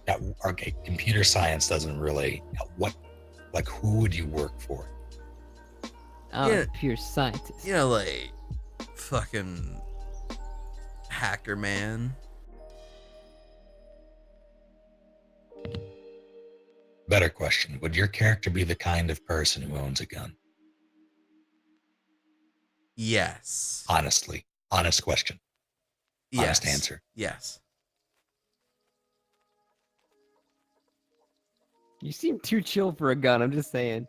Yeah, okay, computer science doesn't really. What, like, who would you work for? I'm Yeah. a pure scientist. You know, like fucking hacker man. Better question: would your character be the kind of person who owns a gun? Yes. Honestly, honest question, honest Yes. answer. Yes. You seem too chill for a gun, I'm just saying.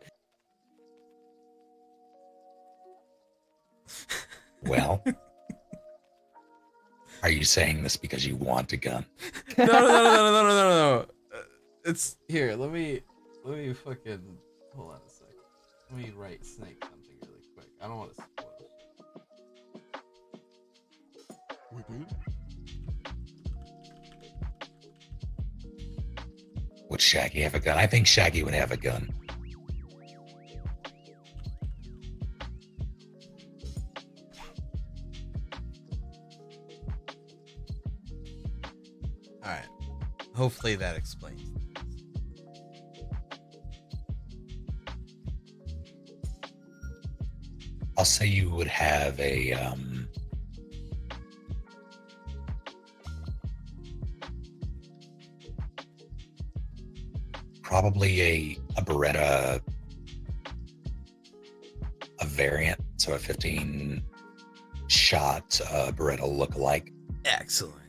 Well, are you saying this because you want a gun? No. It's here. Let me fucking hold on a second. Let me write Snake something really quick. I don't want to spoil it. Would Shaggy have a gun? I think Shaggy would have a gun. All right. Hopefully that explains. I'll say you would have a probably a Beretta, a variant, so a 15 shot Beretta look-alike, Excellent.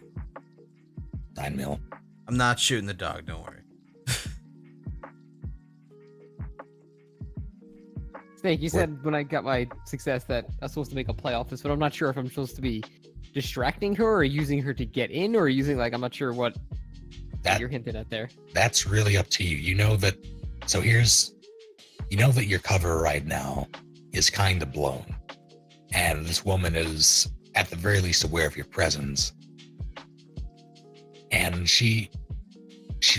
9mm. I'm not shooting the dog. Don't worry. Snake, you said when I got my success that I was supposed to make a play off this, but I'm not sure if I'm supposed to be distracting her or using her to get in or using, like, I'm not sure what you're hinting at there. That's really up to you. You know that, so here's, you know that your cover right now is kind of blown. And this woman is at the very least aware of your presence. And she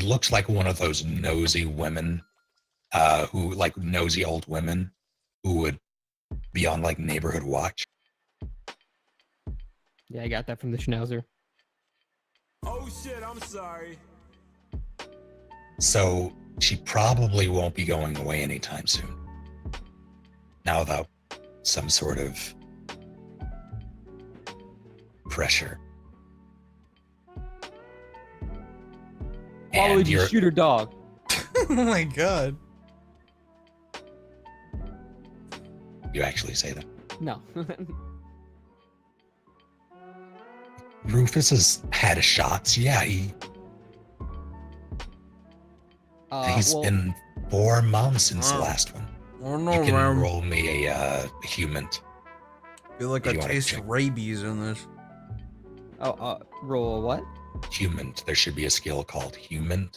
looks like one of those nosy women, who, like, nosy old women who would be on, like, neighborhood watch. Yeah, I got that from the Schnauzer. Oh shit, I'm sorry. So she probably won't be going away anytime soon. Now, without some sort of pressure. Why would you shoot her dog? Oh my god. You actually say that? No. Rufus has had shots. Yeah, he's Well, been 4 months since the last one. Oh no, You can man. roll me a human. Feel like If I you wanna taste check. rabies in this. Roll a what? Human. There should be a skill called human.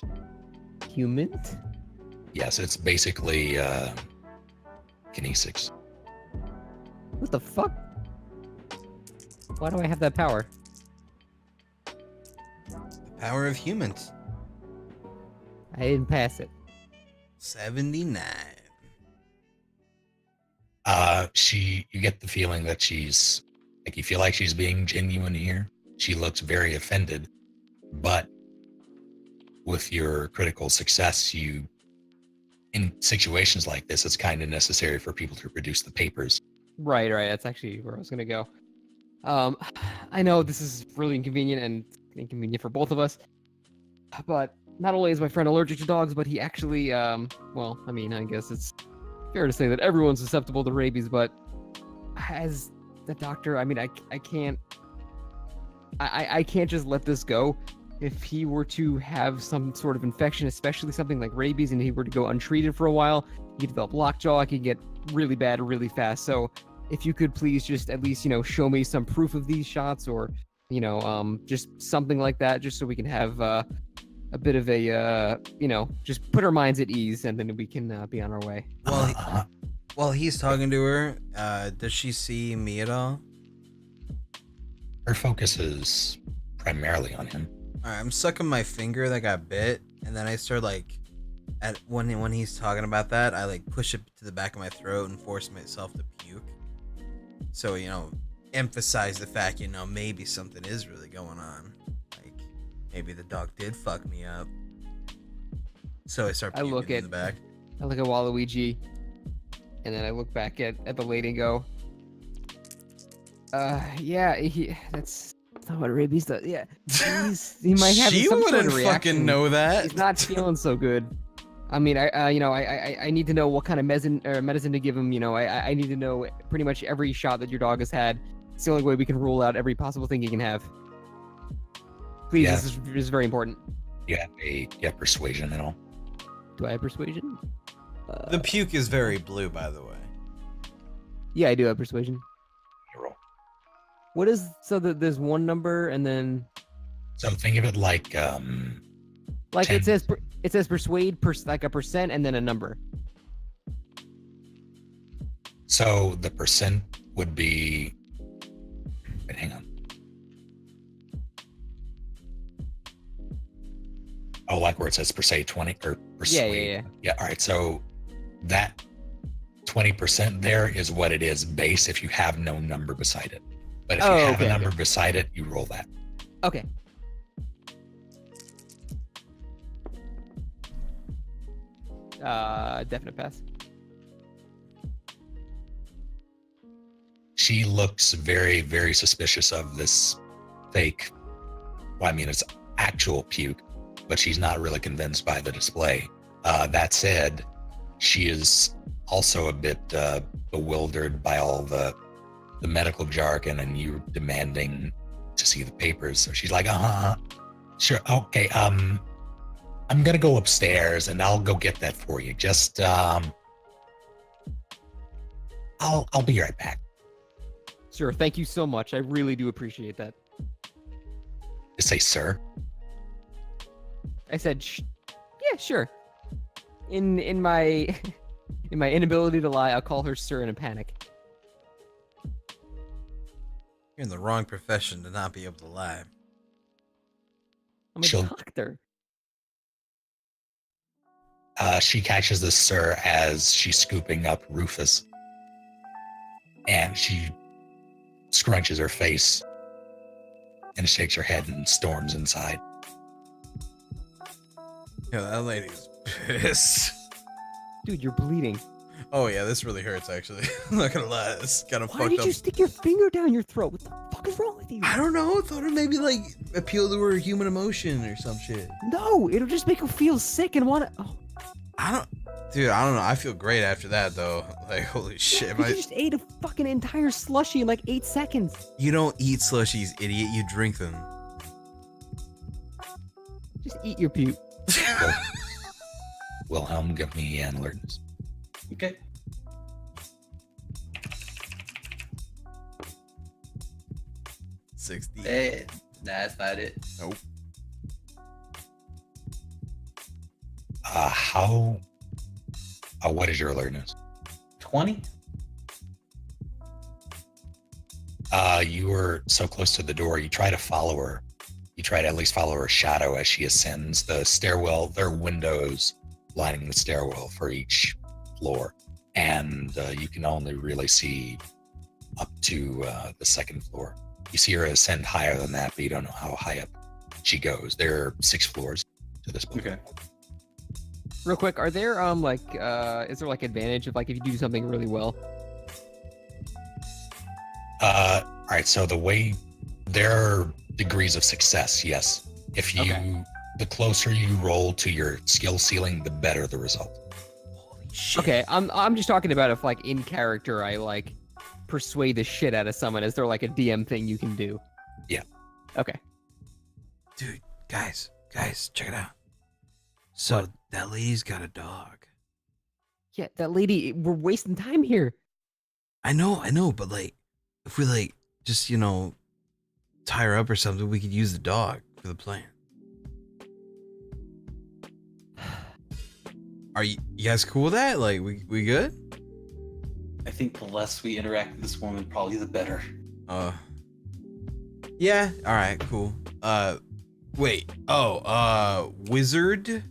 Human? Yes, it's basically kinesics. What the fuck? Why do I have that power? The power of humans. I didn't pass it. 79. You get the feeling that she's, like, you feel like she's being genuine here. She looks very offended, but with your critical success, in situations like this, it's kind of necessary for people to produce the papers. Right. That's actually where I was gonna go. I know this is really inconvenient and inconvenient for both of us, but not only is my friend allergic to dogs, but he actually, well, I mean, I guess it's fair to say that everyone's susceptible to rabies, but as the doctor, I mean, I can't just let this go. If he were to have some sort of infection, especially something like rabies, and he were to go untreated for a while, he could develop lockjaw, it could get really bad really fast. So if you could please just at least, show me some proof of these shots or, just something like that, just so we can have a bit of a, just put our minds at ease, and then we can be on our way. Well, while he's talking to her, does she see me at all? Her focus is primarily on him. All right, I'm sucking my finger that got bit, and then I start when he's talking about that, I push it to the back of my throat and force myself to puke. So emphasize the fact maybe something is really going on. Maybe the dog did fuck me up. So I start I puking look in at- the back. I look at Waluigi, and then I look back at the lady and go, yeah, that's not what rabies does. Yeah, he might have She some sort wouldn't of reaction. fucking know that. He's not feeling so good. I mean, I need to know what kind of medicine to give him. I need to know pretty much every shot that your dog has had. It's the only way we can rule out every possible thing he can have. Please, Yeah. this is very important. You have persuasion and all. Do I have persuasion? The puke is very blue, by the way. Yeah, I do have persuasion. You roll. What is there's one number and then So think of it like like 10. it says persuade like a percent and then a number. so the percent would be. Wait, hang on. Oh, like where it says persuade 20 or persuade. Yeah. Yeah. All right. So that 20% there is what it is base if you have no number beside it. But if you have okay, a number beside it, you roll that. Okay. Definite pass. She looks very, very suspicious of this fake. Well, I mean, it's actual puke, but she's not really convinced by the display. That said, she is also a bit bewildered by all the medical jargon and you demanding to see the papers. So she's like, sure, okay. I'm gonna go upstairs and I'll go get that for you. Just I'll be right back. Sure. Thank you so much. I really do appreciate that. Just say, sir. I said, yeah, sure. In my in my inability to lie, I'll call her sir in a panic. You're in the wrong profession to not be able to lie. I'm a She'll- doctor. She catches this sir as she's scooping up Rufus, and she scrunches her face and shakes her head and storms inside. Yeah, that lady's pissed. Dude, you're bleeding. Oh yeah, this really hurts actually. I'm not gonna lie, it's kind of Why fucked did up. you stick your finger down your throat? What the fuck is wrong with you? I don't know. I thought it maybe like appeal to her human emotion or some shit. No, it'll just make her feel sick and want to. Oh, Dude, I don't know. I feel great after that though. Like holy shit, you just ate a fucking entire slushie in like 8 seconds. you don't eat slushies, idiot. You drink them. Just eat your puke. Wilhelm, give me an alertness. Okay. $60. That's not it. Nope. What is your alertness? 20? You were so close to the door, you try to follow her. You try to at least follow her shadow as she ascends the stairwell. There are windows lining the stairwell for each floor. And you can only really see up to the second floor. You see her ascend higher than that, but you don't know how high up she goes. There are 6 floors to this building. Okay. Real quick, are there is there like advantage of like if you do something really well? All right, so there are degrees of success, yes. If you, Okay. the closer you roll to your skill ceiling, the better the result. Holy shit. Okay, I'm just talking about if like in character I like persuade the shit out of someone. Is there like a DM thing you can do? Yeah. Okay. Dude, guys, check it out. So What? that lady's got a dog. Yeah, that lady. We're wasting time here. I know, but like, if we like just tie her up or something, we could use the dog for the plan. Are you guys cool with that? Like, we good? I think the less we interact with this woman, probably the better. Yeah. All right. Cool. Wait. Oh. Wizard.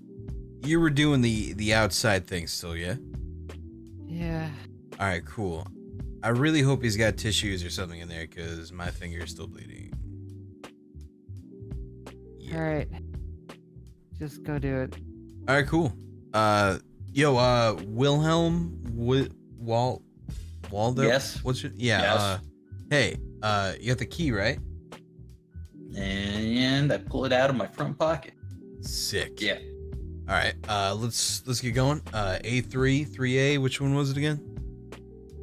You were doing the outside thing still, yeah? Yeah. All right. Cool. I really hope he's got tissues or something in there, cause my finger is still bleeding. All right. Just go do it. All right. Cool. Wilhelm Waldo? Yes. What's your Yes. Hey, you got the key, right? And I pull it out of my front pocket. Sick. Yeah. All right. Let's get going. A3, 3A. Which one was it again?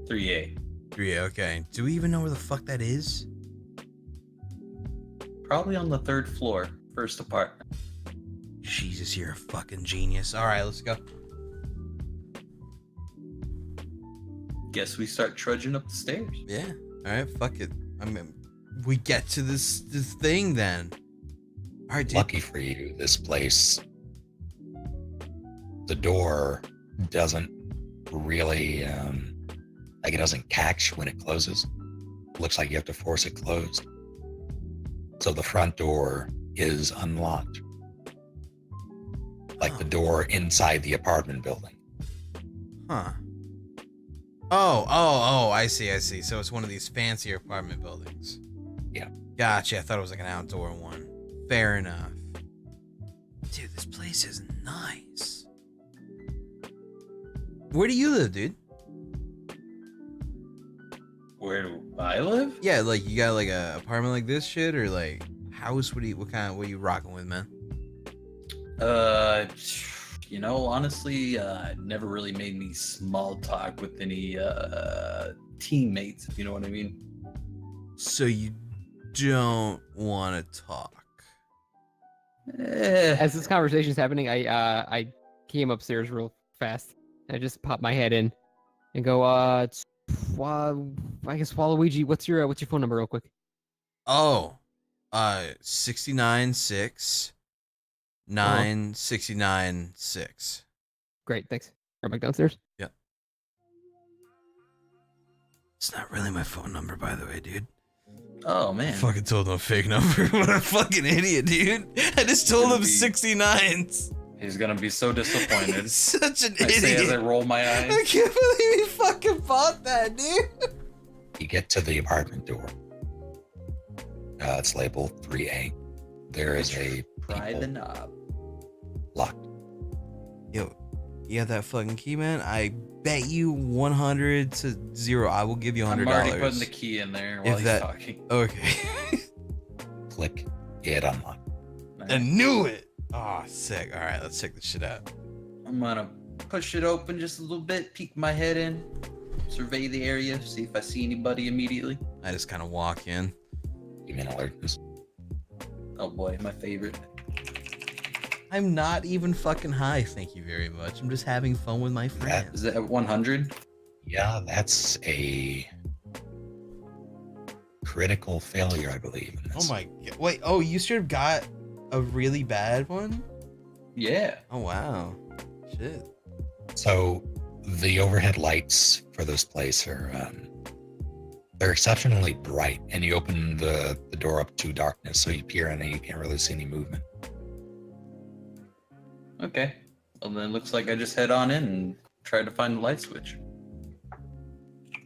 3A. 3A. Okay. Do we even know where the fuck that is? Probably on the 3rd floor, first apartment. Jesus, you're a fucking genius. All right, let's go. Guess we start trudging up the stairs. Yeah. All right. Fuck it. I mean, we get to this thing then. All right, dude. Lucky for you, this place, the door doesn't really, like it doesn't catch when it closes. It looks like you have to force it closed. So the front door is unlocked. Like the door inside the apartment building. Huh. Oh, I see. So it's one of these fancier apartment buildings. Yeah. Gotcha. I thought it was like an outdoor one. Fair enough. Dude, this place is nice. Where do you live, dude? Where do I live? Yeah, like you got like a apartment like this shit or like house? What are you rocking with, man? Honestly, never really made any small talk with any teammates, if you know what I mean. So you don't want to talk. As this conversation is happening, I came upstairs real fast. I just popped my head in and go, I guess Waluigi, what's your phone number real quick? Oh, 696 9696. Great, thanks. Right back downstairs. Yep. It's not really my phone number, by the way, dude. Oh I man. fucking told him a fake number. What a fucking idiot, dude. I just told him 69s. He's gonna be so disappointed. Such an I say as I idiot. roll my I eyes. can't believe he fucking bought that, dude. You get to the apartment door. It's labeled 3A. There is a Pry the people knob. locked. Yo, you have that fucking key, man? I bet you 100 to 0. I will give you $100. I'm already putting the key in there while If he's that- talking. Okay. Click. It unlocked. I knew it. Oh, sick. All right, let's check this shit out. I'm gonna push it open just a little bit, peek my head in, survey the area, see if I see anybody immediately. I just kind of walk in. Give me an alertness. Oh boy, my favorite. I'm not even fucking high, thank you very much. I'm just having fun with my friends. Is it at 100? Yeah, that's a critical failure, I believe. in Oh this. my god. Wait, oh, you sure got a really bad one? Yeah. Oh, wow. Shit. So the overhead lights for this place are they're exceptionally bright, and you open the door up to darkness, so you peer in and you can't really see any movement. Okay. Well then it looks like I just head on in and try to find the light switch.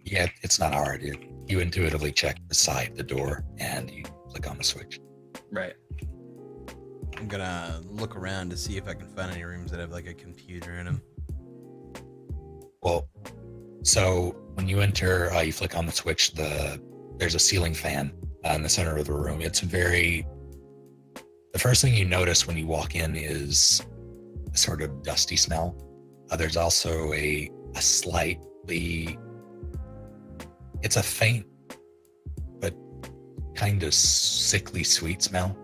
Yeah, it's not hard. You intuitively check beside the door and you click on the switch. Right. I'm gonna look around to see if I can find any rooms that have like a computer in them. Well, so when you enter, you flick on the switch. There's a ceiling fan in the center of the room. It's the first thing you notice when you walk in is a sort of dusty smell. There's also a slightly, it's a faint but kind of sickly sweet smell.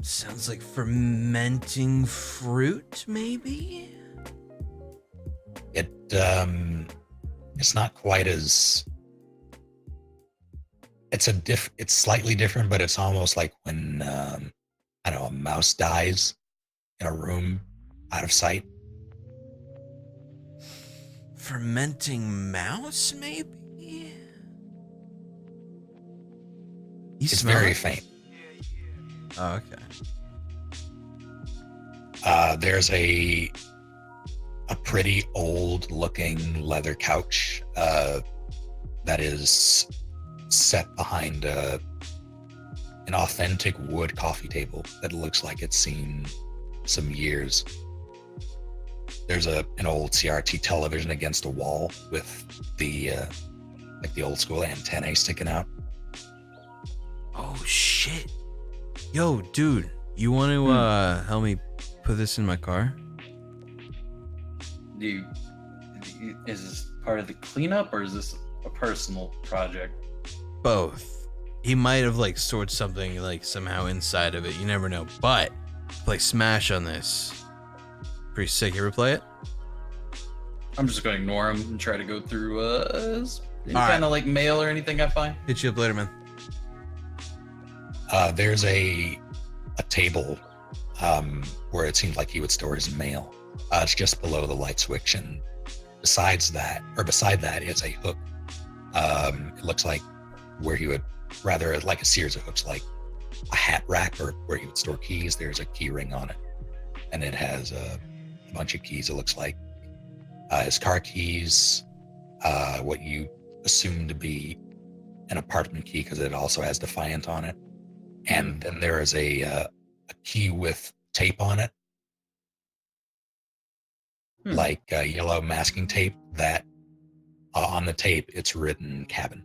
Sounds like fermenting fruit, maybe? It's not quite as, it's slightly different, but it's almost like when I don't know, a mouse dies in a room out of sight. Fermenting mouse, maybe? You It's smell very it? faint. Oh, okay. There's a pretty old looking leather couch that is set behind an authentic wood coffee table that looks like it's seen some years. There's an old CRT television against a wall with the like the old school antennae sticking out. Oh shit. Yo, dude, you want to help me put this in my car? Is this part of the cleanup or is this a personal project? Both. He might have like stored something like somehow inside of it. You never know. But play Smash on this. Pretty sick. You ever play it? I'm just going to ignore him and try to go through any All kind of like mail or anything I find. Hit you up later, man. There's a table where it seems like he would store his mail. It's just below the light switch, and beside that is a hook. It looks like where he would, rather like a series of hooks, like a hat rack or where he would store keys. There's a key ring on it, and it has a bunch of keys. It looks like his car keys, what you assume to be an apartment key because it also has Defiant on it. And then there is a key with tape on it, like yellow masking tape that on the tape it's written cabin.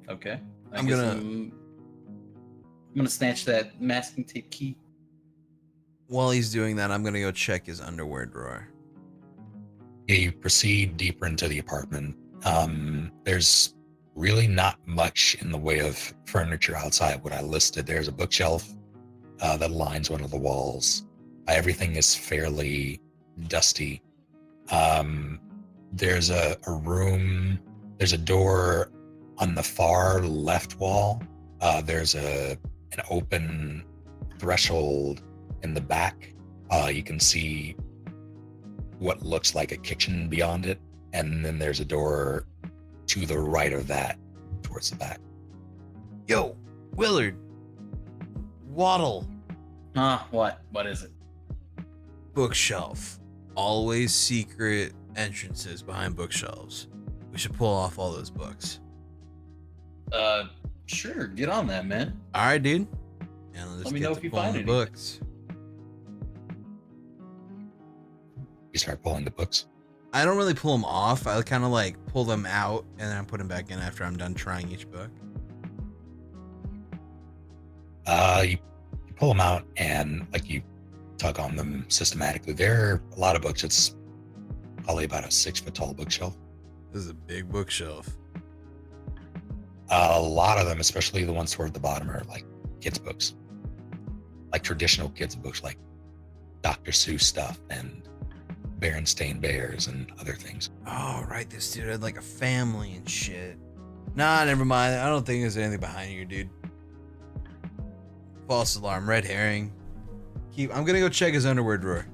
Okay. I'm gonna snatch that masking tape key. While he's doing that, I'm gonna go check his underwear drawer. Yeah, you proceed deeper into the apartment. There's really not much in the way of furniture outside what I listed. There's a bookshelf that lines one of the walls. Everything is fairly dusty. There's a room, there's a door on the far left wall. There's an open threshold in the back. You can see what looks like a kitchen beyond it. And then there's a door to the right of that towards the back. Yo, Willard. Waddle. What? What is it? Bookshelf. Always secret entrances behind bookshelves. We should pull off all those books. Sure. Get on that, man. All right, dude. And let's Let me get know to if you pulling find the anything. books. You start pulling the books. I don't really pull them off. I kind of like pull them out and then I put them back in after I'm done trying each book. You pull them out and like you tug on them systematically. There are a lot of books. It's probably about a 6-foot tall bookshelf. This is a big bookshelf. A lot of them, especially the ones toward the bottom, are like kids' books, like traditional kids' books, like Dr. Seuss stuff and Berenstain Bears and other things. Oh, right. This dude had like a family and shit. Nah, never mind. I don't think there's anything behind you, dude. False alarm. Red herring. I'm gonna go check his underwear drawer.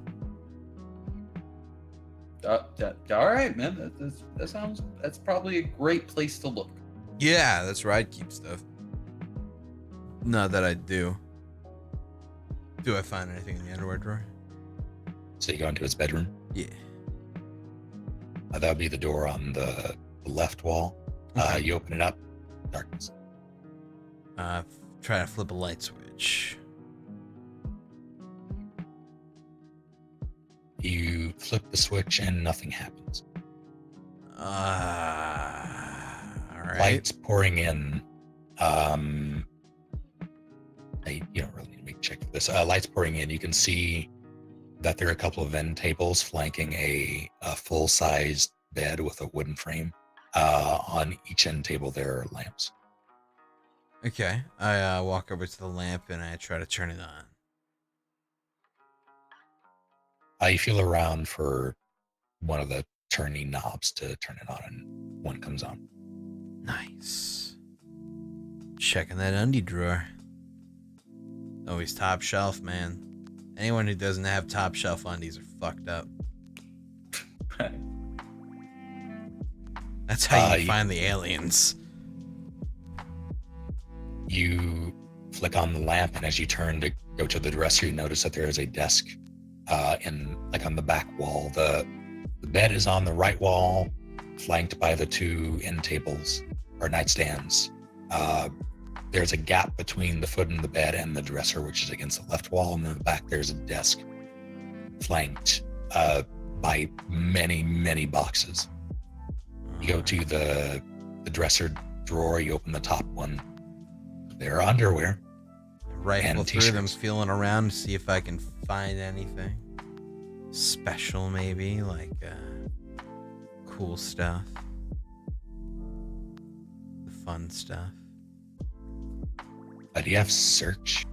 All right, man. That's probably a great place to look. Yeah, that's where I'd keep stuff. Not that I do. Do I find anything in the underwear drawer? So you go into his bedroom. Yeah. That would be the door on the left wall. Okay. You open it up, darkness. Try to flip a light switch. You flip the switch and nothing happens. All right. Lights pouring in. You don't really need to make a check for this. Lights pouring in. You can see that there are a couple of end tables flanking a full-sized bed with a wooden frame. On each end table, there are lamps. Okay. I walk over to the lamp and I try to turn it on. You feel around for one of the turning knobs to turn it on, and one comes on. Nice. Checking that undie drawer. Always top shelf, man. Anyone who doesn't have top shelf undies are fucked up. That's how you find the aliens. You flick on the lamp, and as you turn to go to the dresser, you notice that there is a desk on the back wall. The bed is on the right wall, flanked by the two end tables or nightstands. there's a gap between the foot and the bed and the dresser, which is against the left wall, and in the back there's a desk flanked by many, many boxes. You go to the dresser drawer, you open the top one. There are underwear. Rifle and through them, t-shirts. feeling around, see if I can find anything special, maybe like cool stuff, the fun stuff. Do you have search?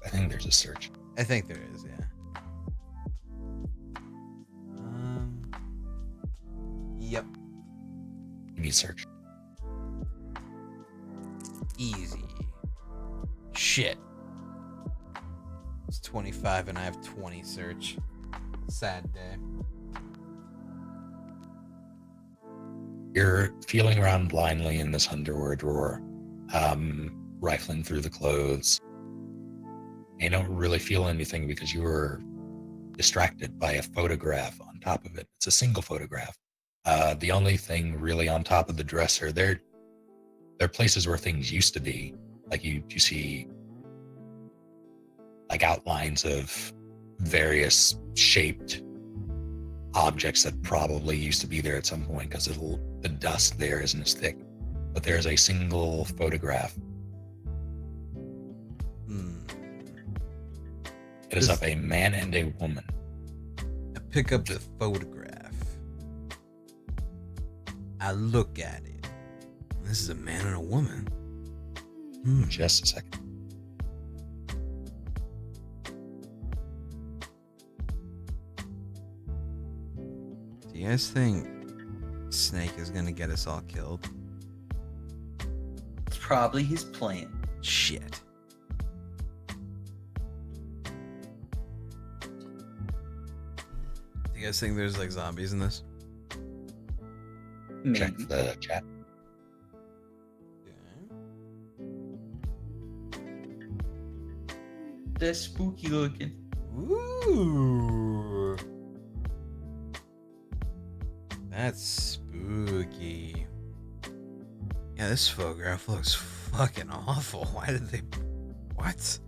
I think there's a search. I think there is, yeah. Yep. You need search. Easy. Shit. It's 25 and I have 20 search. Sad day. You're feeling around blindly in this underwear drawer, rifling through the clothes. You don't really feel anything because you were distracted by a photograph on top of it. It's a single photograph. The only thing really on top of the dresser, there are places where things used to be. Like you see like outlines of various shaped objects that probably used to be there at some point because the dust there isn't as thick. But there's a single photograph. It is of a man and a woman. I pick up the photograph. I look at it. This is a man and a woman. Just a second. Do you guys think Snake is gonna get us all killed? It's probably his plan. Shit. Do you guys think there's like zombies in this? Check Maybe. the chat. That's spooky looking. Ooh. That's spooky. Yeah, this photograph looks fucking awful. Why did they... What?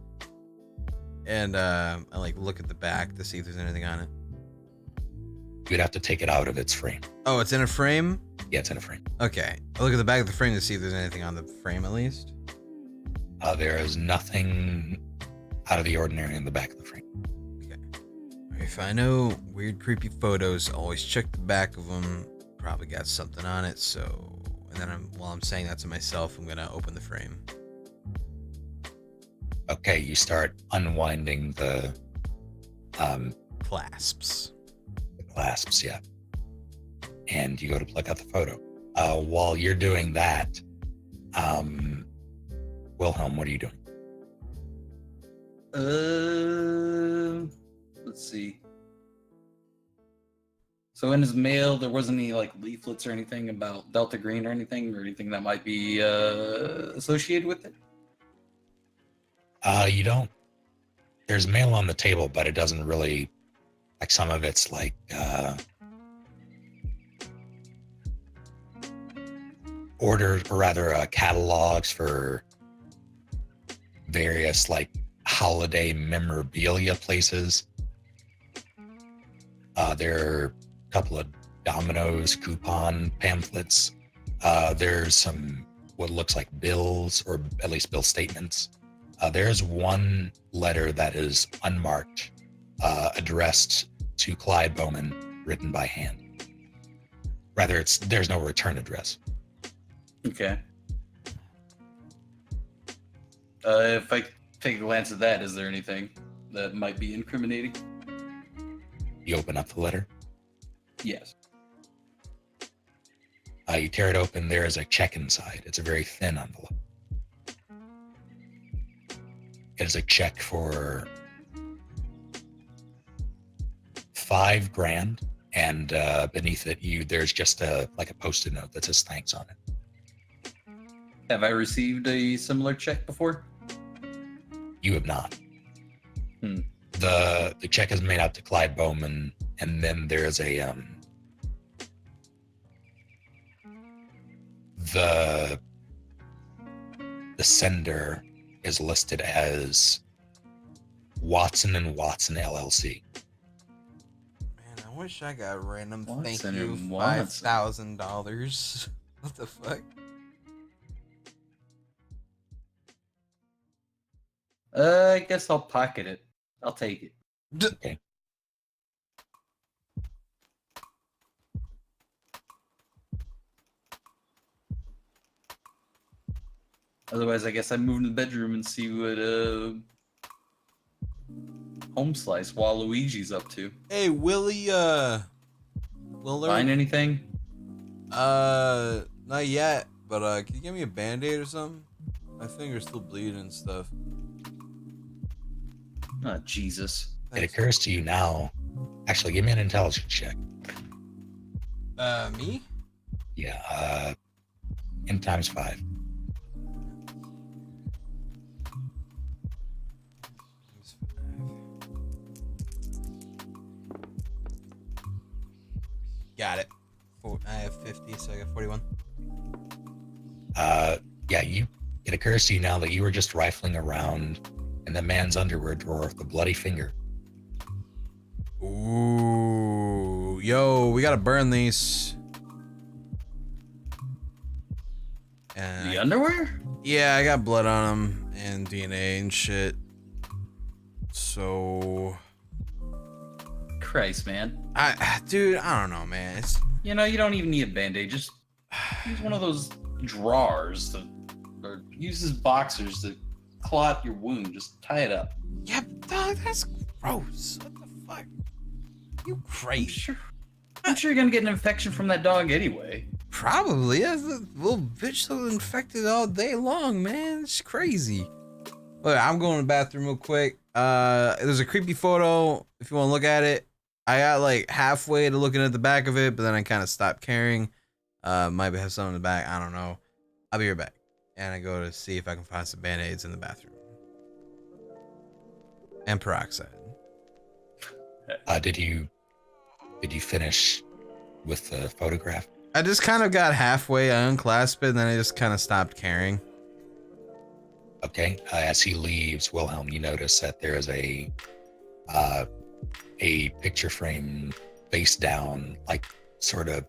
And I like look at the back to see if there's anything on it. You'd have to take it out of its frame. Oh, it's in a frame? Yeah, it's in a frame. Okay. I look at the back of the frame to see if there's anything on the frame at least. There is nothing out of the ordinary in the back of the frame. If I know weird, creepy photos, always check the back of them. Probably got something on it, so... And then while I'm saying that to myself, I'm gonna open the frame. Okay, you start unwinding the Clasps. clasps, yeah. And you go to pluck out the photo. While you're doing that, Wilhelm, what are you doing? Let's see. So in his mail, there wasn't any like leaflets or anything about Delta Green or anything that might be associated with it. You don't. There's mail on the table, but it doesn't really. Like some of it's like orders, or rather catalogs for various like holiday memorabilia places. There are a couple of Domino's coupon pamphlets. There's some what looks like bills, or at least bill statements. There's one letter that is unmarked, addressed to Clyde Bowman, written by hand. Rather, there's no return address. Okay. If I take a glance at that, is there anything that might be incriminating? You open up the letter. Yes. You tear it open. There is a check inside. It's a very thin envelope. It is a check for $5,000, and beneath it, there's just a Post-it note that says thanks on it. Have I received a similar check before? You have not. The check is made out to Clyde Bowman, and then there's a the the sender is listed as Watson and Watson LLC. Man, I wish I got random thank Watson you and Watson. $5,000. What the fuck? I guess I'll pocket it. I'll take it. Okay. Otherwise, I guess I move in the bedroom and see what Home Slice Waluigi's up to. Hey, Willie, Willard? Find anything? Not yet, but, can you give me a Band-Aid or something? My finger's still bleeding and stuff. Oh, Jesus. It Thanks. occurs to you now. Actually, give me an intelligence check. Me? Yeah, in times 5. Got it. I have 50, so I got 41. Yeah, it occurs to you now that you were just rifling around in the man's underwear drawer with the bloody finger. Ooh, yo, we gotta burn these. The underwear? Yeah, I got blood on them and DNA and shit. So, Christ, man. dude, I don't know, man. It's, You know, you don't even need a band-aid. Just use one of those drawers or use his boxers to clot your wound. Just tie it up. yeah, dog, that's gross. What the fuck? You I'm crazy? sure. I'm sure you're gonna get an infection from that dog anyway. Probably. Yeah, the little bitch so infected all day long, man. It's crazy. Look, I'm going to the bathroom real quick. There's a creepy photo if you want to look at it. I got like halfway to looking at the back of it, but then I kind of stopped caring. Might have something in the back. I don't know. I'll be right back. And I go to see if I can find some Band-Aids in the bathroom. And peroxide. Did you finish with the photograph? I just kind of got halfway. I unclasped it, and then I just kind of stopped caring. Okay. As he leaves, Wilhelm, you notice that there is a picture frame face down, like sort of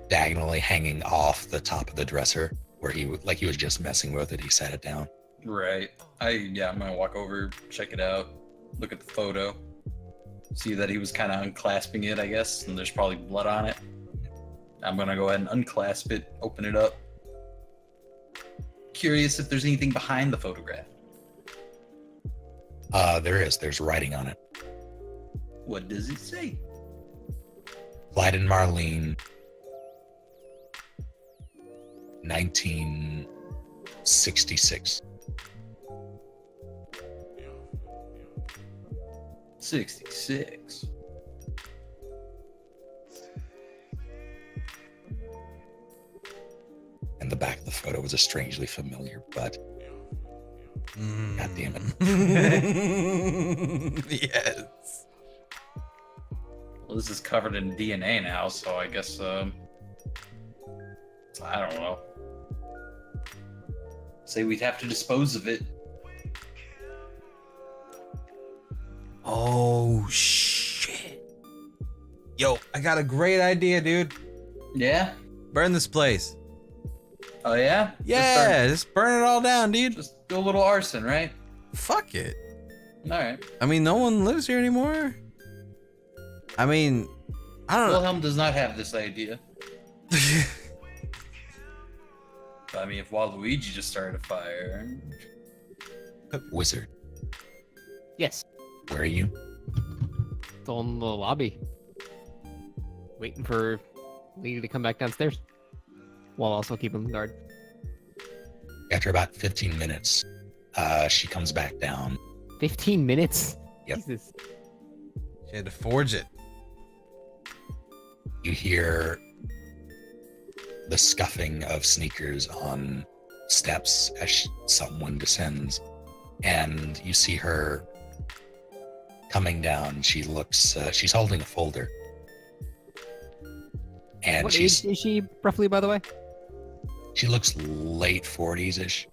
diagonally hanging off the top of the dresser, where he was just messing with it. He set it down. Right. I'm gonna walk over, check it out, look at the photo, see that he was kind of unclasping it, I guess, and there's probably blood on it. I'm gonna go ahead and unclasp it, open it up. Curious if there's anything behind the photograph. There's writing on it. What does it say? Clyde and Marlene, 1966. 66. And the back of the photo was a strangely familiar butt. God damn it. Yes. Well, this is covered in DNA now, so I guess, I don't know. Say we'd have to dispose of it. Oh, shit. Yo, I got a great idea, dude. Yeah? Burn this place. Oh, yeah? Yeah, just burn it all down, dude. Just do a little arson, right? Fuck it. Alright. I mean, no one lives here anymore. I mean, I don't know. Wilhelm does not have this idea. I mean, if Waluigi just started a fire. Wizard, Yes. where are you? Still in the lobby. Waiting for Lady to come back downstairs. While also keeping guard. After about 15 minutes, she comes back down. 15 minutes? Yep. Jesus. She had to forge it. You hear the scuffing of sneakers on steps as someone descends, and you see her coming down. She looks, she's holding a folder. And What age is she, roughly, by the way? she looks late 40s-ish.